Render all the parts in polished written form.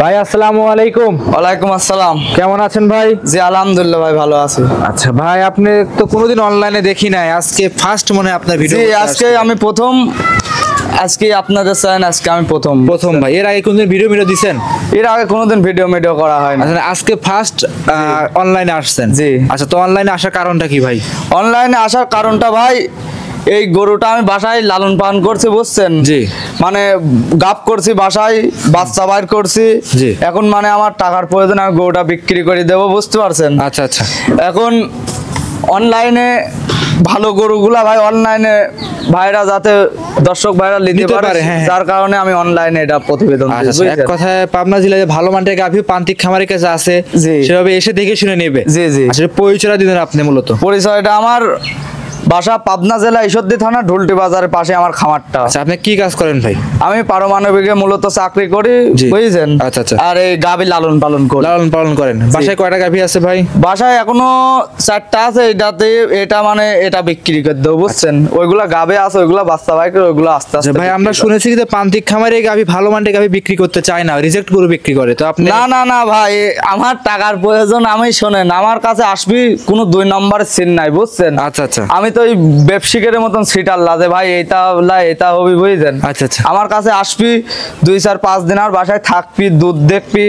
ভাই আসসালামু আলাইকুম। ওয়ালাইকুম আসসালাম। কেমন আছেন ভাই? জি আলহামদুলিল্লাহ ভাই, ভালো আছি। আচ্ছা ভাই, আপনি তো কোনোদিন অনলাইনে দেখি নাই, আজকে ফার্স্ট মনে হয় আপনার ভিডিও। জি আজকে আমি প্রথম, আজকে আপনাদের চ্যানেল আজকে আমি প্রথম ভাই। এর আগে কোনদিন ভিডিও দিছেন? এর আগে কোনোদিন ভিডিও করা হয় না। আজকে ফার্স্ট অনলাইনে আসছেন? জি। আচ্ছা, তো অনলাইনে আসার কারণটা কি ভাই? অনলাইনে আসার কারণটা ভাই, এই গরুটা আমি বাসায় লালন পালন করছি, বুঝছেন? জি। মানে গাব করছি বাসায়, বাচ্চা বাইর করছি। জি। এখন মানে আমার টাকার প্রয়োজন, আমি গরুটা বিক্রি করে দেবো, বুঝতে পারছেন? আচ্ছা আচ্ছা। এখন অনলাইনে ভালো গরুগুলা ভাই অনলাইনে ভাইরা যাতে দর্শক ভাইরা নিতে পারে, যার কারণে আমি অনলাইনে এটা প্রতিবেদন দিয়েছি। এক কথায় পাবনা জেলায় ভালো মানের গাভী প্রান্তিক খামারের কাছে আছে, সেভাবে এসে দেখে শুনে নেবে। জি জি। আসলে পরিচয়টা দিবেন আপনি? মূলত পরিচয়টা আমার বাসা পাবনা জেলা ঈশ্বরদী থানা ঢুলটি বাজারের পাশে আমার খামারটা। আচ্ছা, আপনি কি কাজ করেন ভাই? আমি পারমাণবিকে মূলত চাকরি করি, বুঝছেন? আচ্ছা আচ্ছা। আর এই গাভী লালন পালন করেন। বাসায় কয়টা গাভী আছে ভাই? বাসায় এখনো 4টা আছে। এটাতে এটা মানে এটা বিক্রি করে দেবো, বুঝছেন? ওইগুলা গাভী আছে, ওইগুলা বাচ্চা ভাই করে, ওইগুলা আস্তে আস্তে। ভাই আমরা শুনেছি যে প্রান্তিক খামারে গাভী ভালো মানের গাভী বিক্রি করতে চায় না, রিজেক্ট করে বিক্রি করে। তো আপনি? না ভাই, আমার টাকার প্রয়োজন। আমি শোনেন, আমার কাছে আসবি কোনো 2 নম্বরের সিন নাই, বুঝছেন? আচ্ছা আচ্ছা। আমি তো ওই ব্যবসায়ীদের মতন সিটার লাজে ভাই, এটা হবি, বুঝছেন? আচ্ছা আচ্ছা। আমার কাছে আসবি 2-4-5 দিন, আর বাসায় থাকবি, দুধ দেখবি,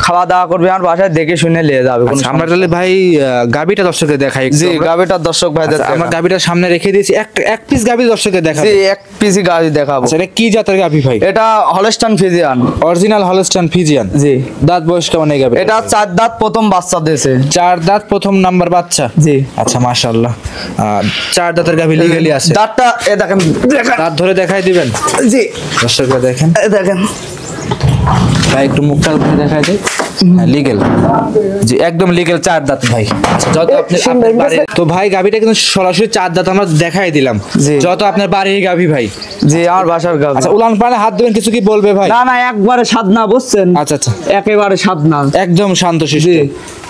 খাওয়া দাওয়া করবি, আমার বাসায় দেখে শুনে নিয়ে যাবে। আমরা তাহলে ভাই গাভীটা দর্শকদের দেখাই। জি, গাভীটা দর্শক ভাইদের আমরা গাভীটা সামনে রেখে দিয়েছি, এক পিস গাভী দর্শকদের দেখাবো। জি, এক পিসই গাভী দেখাবো। এটা কি জাতের গাভী ভাই? এটা Holstein Friesian, original Holstein Friesian. জি। দাঁত বয়স কেমন এই গাভী? এটা 4 দাঁত প্রথম বাচ্চা দিয়েছে। 4 দাঁত প্রথম নাম্বার বাচ্চা। জি। আচ্ছা মাশাআল্লাহ। 4 দাঁতের গাভী লিগ্যালি আছে। দাঁতটা এ দেখেন, দাঁত ধরে দেখাই দিবেন? জি। দর্শকরা দেখেন, দেখেন ভাই একটু মুখটা ধরে দেখাই দিই। লিগ্যাল, জি একদম লিগ্যাল 4 দাঁত ভাই। যত আপনার বাড়ি, তো ভাই গাভীটা কিন্তু সরাসরি 4 দাঁত আমরা দেখাই দিলাম। যত আপনার বাড়ির গাভী ভাই। জি, আমার বাসার গাভী। আচ্ছা, উলান পানে হাত দিবেন, কিছু কি বলবে ভাই? না একবারে সাধনা, বুঝছেন? আচ্ছা আচ্ছা, একেবারে সাধনা, একদম শান্তশিষ্ট।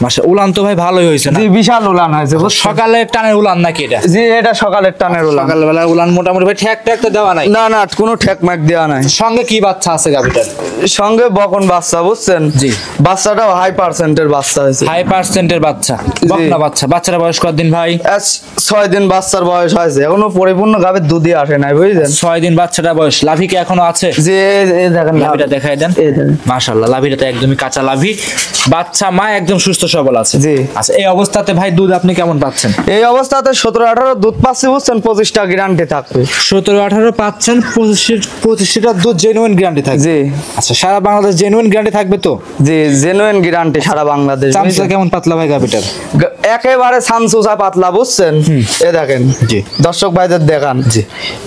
মাশাআল্লাহ, উলান তো ভাই ভালোই হয়েছে না? জি, বিশাল উলান হয়েছে। সকালের টানের উলান নাকি এটা? জি, এটা সকালের টানের উলান। সকালবেলা উলান মোটামুটি ভাই ঠেক তো দেওয়া নাই? না কোনো ঠেক ম্যাক দেওয়া নাই। সঙ্গে কি বাচ্চা আছে গাভীটার? সঙ্গে বকন বাচ্চা, বুঝছেন? জি। বাচ্চাটাও হাই পার্সেন্টের বাচ্চা হয়েছে। হাই পার্সেন্টের বাচ্চা, বকনা বাচ্চা। বাচ্চার বয়স কতদিন ভাই? 6 দিন বাচ্চার বয়স হয়েছে, এখনো পরিপূর্ণ গাভীর দুধই আসে নাই, বুঝলেন? 6 দিন বাচ্চাটা বয়স। লাভি কি এখনো আছে? জি, এই দেখেন লাভিটা দেখাই দেন। মাশাআল্লাহ, লাভিটা তো একদমই কাঁচা লাভি। বাচ্চা মা একদম সুস্থ সবল আছে। জি। আচ্ছা, এই অবস্থাতে ভাই দুধ আপনি কেমন পাচ্ছেন? এই অবস্থাতে 17-18 দুধ পাচ্ছি, বুঝছেন? 25টা গ্যারান্টি থাকবে। 17-18 পাচ্ছেন, 25টা দুধ জেনুইন গ্যারান্টি থাকবে। জি। আচ্ছা, সারা বাংলাদেশ জেনুইন গ্যারান্টি থাকবে তো? জি, জেনুইন গ্যারান্টি সারা বাংলাদেশ। চামচা কেমন পাতলা ভাই গাভীটার? একেবারে সানসুসা পাতলা, বুঝছেন? এ দেখেন। জি। দর্শক ভাইদের দেখান। জি।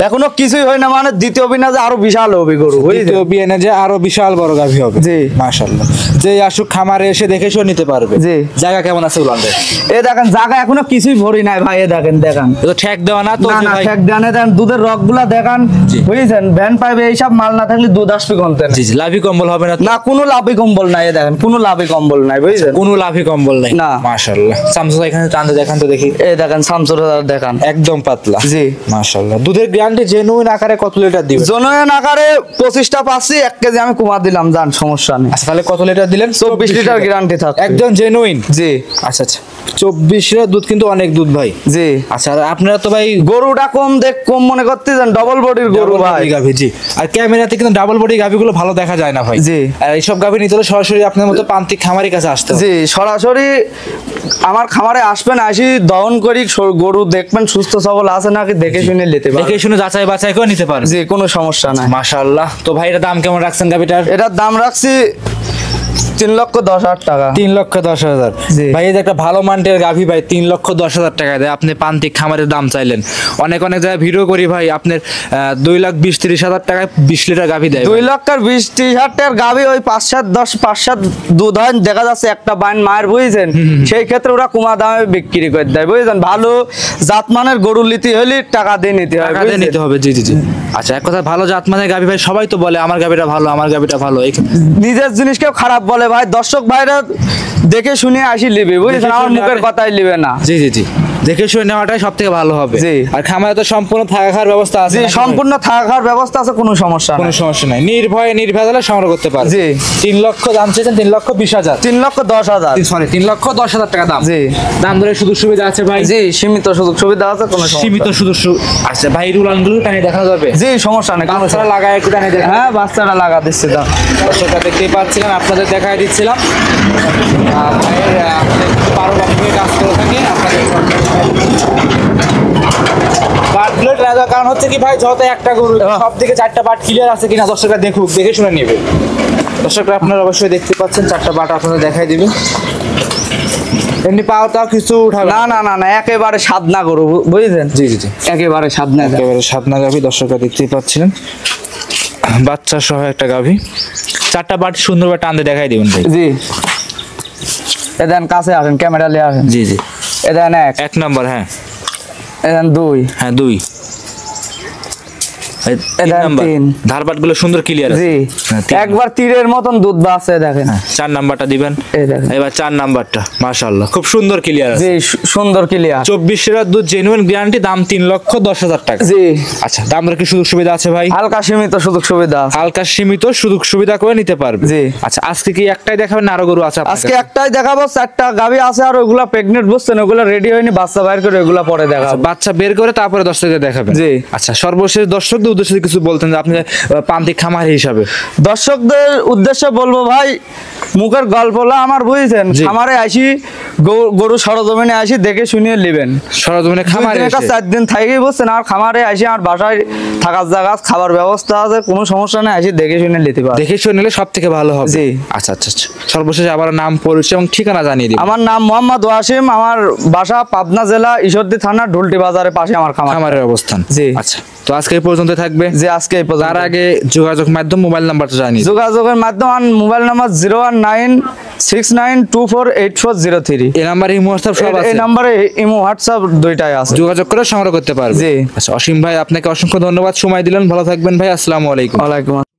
এখনো কিছুই হয় না, মানে দ্বিতীয় বিনা যে আরো বিশাল হবে গরু, দ্বিতীয় বিয়ানে যে আরো বিশাল বড় গাভী হবে। জি। মাশাআল্লাহ, যে আসুক খামারে এসে দেখে শুনে নিতে পারবে। জি। জায়গা কেমন আছে উলানদের? এ দেখেন, জায়গা এখনো কিছুই ভরি নাই ভাই। এ দেখেন তো ঠেক দেওয়া না তো? না ঠেক দেওয়া না। দেন দুধের রগগুলা দেখান, বুঝছেন? ভ্যান পাইবে, এইসব মাল না থাকলে দুধ আসবে কোনতে? জি জি। লাভি কম্বল হবে না? না, কোনো লাভি কম্বল নাই। এ দেখেন, কোনো লাভি কম্বল নাই, বুঝছেন? কোনো লাভি কম্বল নাই না। মাশাআল্লাহ। সামসুসা এখানে টানতে দেখান তো দেখি। এই দেখেন সামসুসা দেখান, একদম পাতলা। জি। মাশাআল্লাহ। দুধের গ্যারান্টি জেনুইন আকারে কত লিটার দিবেন? জেনুইন আকারে 25টা পাচ্ছি, 1 কেজি আমি কমা দিলাম, জান সমস্যা নেই। আচ্ছা, তাহলে কত লিটার দিলেন? 24 লিটার গ্যারান্টি থাকবে, একদম জেনুইন। জি। আচ্ছা আচ্ছা, 24 লিটার দুধ কিন্তু অনেক দুধ ভাই। জি। আচ্ছা, আপনারা তো ভাই গরুটা কম মনে করতেছেন, ডাবল বডির গরু ভাই। গাভী। জি। আর ক্যামেরাতে কিন্তু ডাবল বডি গাভীগুলো ভালো দেখা যায় না ভাই। জি। আর এইসব গাভী নিতে হলে সরাসরি আপনার মতো প্রান্তিক খামারের কাছে আসতে হবে। জি, সরাসরি আমার খামারে আসবেন, আসি দহন করি, গরু দেখবেন সুস্থ সবল আছে নাকি দেখে শুনে নিতে পারবেন। দেখে শুনে যাচাই বাছাই করে নিতে পারবেন। জি, কোনো সমস্যা নাই। মাশাআল্লাহ। তো ভাই এটার দাম কেমন রাখছেন গাভীটার? এটার দাম রাখছি 3,10,000 টাকা। 3,10,000। ভাই, এই যে একটা ভালো মানের গাভী ভাই 3,10,000 টাকা দেয়, আপনি প্রান্তিক খামারের দাম চাইলেন। অনেক জায়গায় ভিডিও করি ভাই, আপনার 2,20,30,000 টাকায় 20 লিটার গাভী দেয়। 2,20,30,000 টাকার গাভী ওই 5-7 দুধ হয়, দেখা যাচ্ছে একটা বাইন মায়ের, বুঝছেন? সেই ক্ষেত্রে ওরা কমা দামে বিক্রি করে দেয়, বুঝছেন? ভালো জাতমানের গরু নিতে হলে টাকা দিয়ে নিতে হবে, টাকা দিয়ে নিতে হবে। জি জি জি। আচ্ছা, এক কথা, ভালো জাতমানের গাভী ভাই সবাই তো বলে আমার গাভীটা ভালো, আমার গাভীটা ভালো। নিজের জিনিসকেও খারাপ বলে ভাই। দর্শক ভাইরা দেখে শুনে আসি লিবে, বুঝছেন? আমার মুখের কথাই লিবে না। জি জি জি। দেখে শুনে নেওয়াটাই সবথেকে ভালো হবে। জি। আর খামারে তো সম্পূর্ণ থাকা খাওয়ার ব্যবস্থা আছে। জি, নাকি ভাই? সম্পূর্ণ থাকার ব্যবস্থা আছে, কোনো সমস্যা কোনো নাই। সমস্যা নাই, নির্ভয়ে নির্ভেজালে সংগ্রহ করতে পারবে। জি। 3 লক্ষ দাম চেয়েছেন, 3,20,000, 3,10,000। সরি 3,10,000 টাকা দাম। জি। দাম ধরে সুযোগ সুবিধা আছে ভাই। জি, সীমিত সুযোগ সুবিধা আছে, কোনো সমস্যা সীমিত সুযোগ আচ্ছা ভাই, রুলানগুলো টানে দেখা যাবে। জি, সমস্যা নেই। বাচ্চারা লাগায় একটু টানে দেখা। হ্যাঁ, বাচ্চাটা লাগা দিচ্ছি দাও। দর্শকরা দেখতেই পাচ্ছিলেন, আপনাদের দেখাই দিচ্ছিলাম। ভাইয়ের আমাদের পারমাণবিক কাজ করে থাকে আপনাদের। বাটগুলো ট্রাই দেওয়ার কারণ হচ্ছে কি ভাই, যত একটা গরু সব দিকে 4টা বাট ক্লিয়ার আছে কিনা দর্শকরা দেখুক, দেখে শুনে নেবে। দর্শকরা আপনারা অবশ্যই দেখতে পাচ্ছেন 4টা বাট আপনাদের দেখাই দিবে। এমনি পাওয়াটাও কিছু উঠাবে না না না না, একেবারে সাধনা গরু, বুঝলেন? জি জি জি, একেবারে সাধনা। একেবারে সাধনা গাভী। দর্শকরা দেখতেই পাচ্ছিলেন, বাচ্চা সহ একটা গাভী। 4টা বাট সুন্দরভাবে টান দিয়ে দেখাই দিবেন ভাই। জি, এদেন কাছে আসেন, ক্যামেরা নিয়ে আসেন। জি জি, এদেন 1 নম্বর, হ্যাঁ এদেন 2, হ্যাঁ 2, এদেন 3। ধারবাট গুলো সুন্দর ক্লিয়ার আছে। জি, হ্যাঁ, 3 একবার তীরের মতন দুধ বাসে দেখেন। 4 নাম্বারটা দিবেন। এই দেখেন। এবার 4 নাম্বারটা মাশাআল্লাহ খুব সুন্দর ক্লিয়ার আছে। জি, সুন্দর ক্লিয়ার। 24 লিটার দুধ, জেনুইন গ্যারান্টি, দাম 3,10,000 টাকা। জি, আচ্ছা, দাম দর কি সুযোগ সুবিধা আছে ভাই? হালকা সীমিত সুযোগ সুবিধা। হালকা সীমিত সুযোগ সুবিধা করে নিতে পারবে। জি। আচ্ছা, আজকে কি একটাই দেখাবেন না আরো গরু আছে আপনার আজকে কাছে? একটাই দেখাবো, 4টা গাভী আছে, আর ওগুলা প্রেগনেন্ট বসছেন, ওগুলা রেডি হয়নি, বাচ্চা বাইর করে ওগুলা পরে দেখাবো। বাচ্চা বের করে তারপরে দর্শকদের দেখাবেন। জি। আচ্ছা, সর্বশেষ দর্শকদের উদ্দেশ্যে কিছু বলতেন যে আপনি প্রান্তিক খামার হিসাবে। দর্শকদের উদ্দেশ্যে বলবো ভাই, মুখের গল্পলা আমার বুঝছেন, জি। খামারে আসি, গরু সরজমিনে আসি, দেখে শুনিয়ে নেবেন। সরজমিনে খামারে এসে 4 দিন থাকেই বসছেন, আর খামারে আসি, আমার বাসায় থাকার জায়গা, খাবার ব্যবস্থা আছে, কোনো সমস্যা নেই, আসি দেখে শুনে নিতে পারে। দেখে শুনে নিলে সব থেকে ভালো হবে। জি। আচ্ছা আচ্ছা আচ্ছা, সর্বশেষ আবার নাম, পরিচয় এবং ঠিকানা জানিয়ে দিন। আমার নাম মোহাম্মদ ওয়াসিম, আমার বাসা পাবনা জেলা ঈশ্বরদী থানা ঢুলটি বাজারের পাশে আমার খামার। খামারের অবস্থান। জি। আচ্ছা, তো আজকে এই পর্যন্ত থাকবে। যে আজকে এই পর্যন্ত। তার আগে যোগাযোগ মাধ্যম, মোবাইল নাম্বারটা জানিয়ে দিন। যোগাযোগের মাধ্যমে আমার মোবাইল নাম্বার 01969248403। এই নাম্বারে ইমো হোয়াটসঅ্যাপ সব আছে। এই নাম্বারে ইমো হোয়াটসঅ্যাপ দুইটাই আছে, যোগাযোগ করে সংগ্রহ করতে পারবে। জি। আচ্ছা, অসীম ভাই আপনাকে অসংখ্য ধন্যবাদ, সময় দিলেন, ভালো থাকবেন ভাই, আসসালামু আলাইকুম। ওয়ালাইকুম আসসালাম।